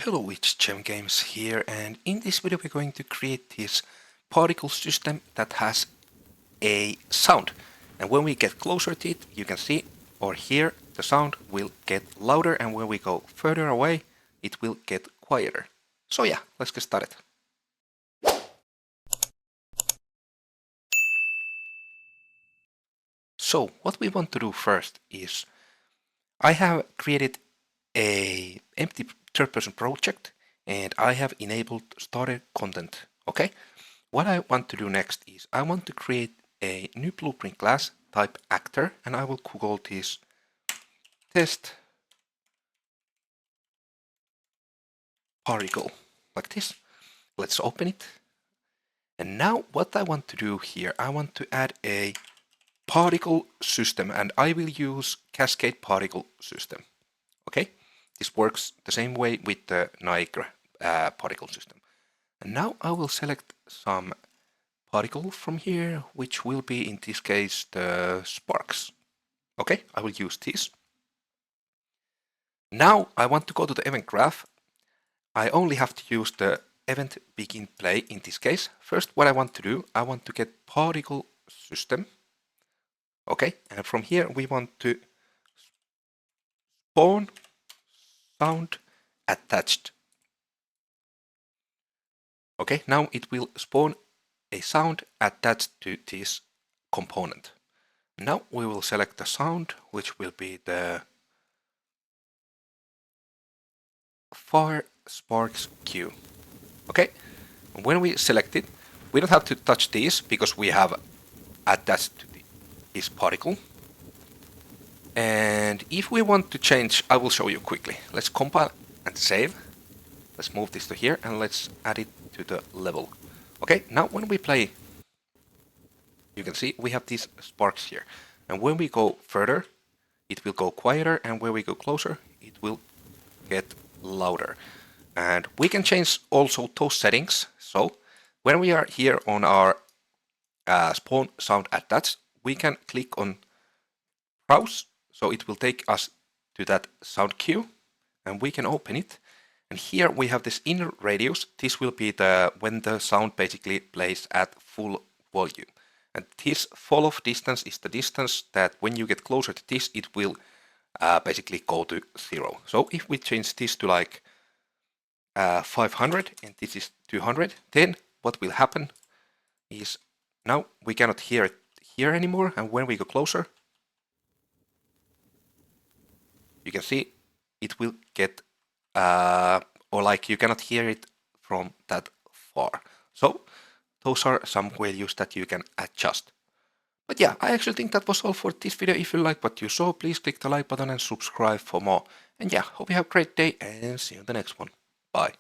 Hello, it's Gem Games here, and in this video we're going to create this particle system that has a sound. And when we get closer to it, you can see or hear the sound will get louder, and when we go further away, it will get quieter. So yeah, let's get started. So what we want to do first is, I have created a empty third-person project and I have enabled starter content. Okay, what I want to do next is I want to create a new blueprint class type actor, and I will call this test particle like this. Let's open it. And now what I want to do here, I want to add a particle system, and I will use cascade particle system. Okay, this works the same way with the niagra particle system. And now I will select some particle from here, which will be in this case the sparks. Okay, I will use this. Now I want to go to the event graph. I only have to use the event begin play in this case. First, what I want to do, I want to get particle system. Okay, and from here we want to spawn sound attached. Okay, now it will spawn a sound attached to this component. Now we will select the sound, which will be the fire sparks cue. Okay, when we select it, we don't have to touch this because we have attached to this particle. And if we want to change, I will show you quickly. Let's compile and save. Let's move this to here and let's add it to the level. Okay, now when we play, you can see we have these sparks here. And when we go further, it will go quieter, and when we go closer, it will get louder. And we can change also those settings. So when we are here on our spawn sound attached, we can click on browse. So it will take us to that sound cue, and we can open it. And here we have this inner radius. This will be the when the sound basically plays at full volume. And this fall off distance is the distance that when you get closer to this, it will basically go to 0. So if we change this to like 500 and this is 200, then what will happen is now we cannot hear it here anymore. And when we go closer, you can see it will get or like you cannot hear it from that far. So those are some values that you can adjust. But yeah, I actually think that was all for this video. If you like what you saw, please click the like button and subscribe for more. And yeah, hope you have a great day and see you in the next one. Bye.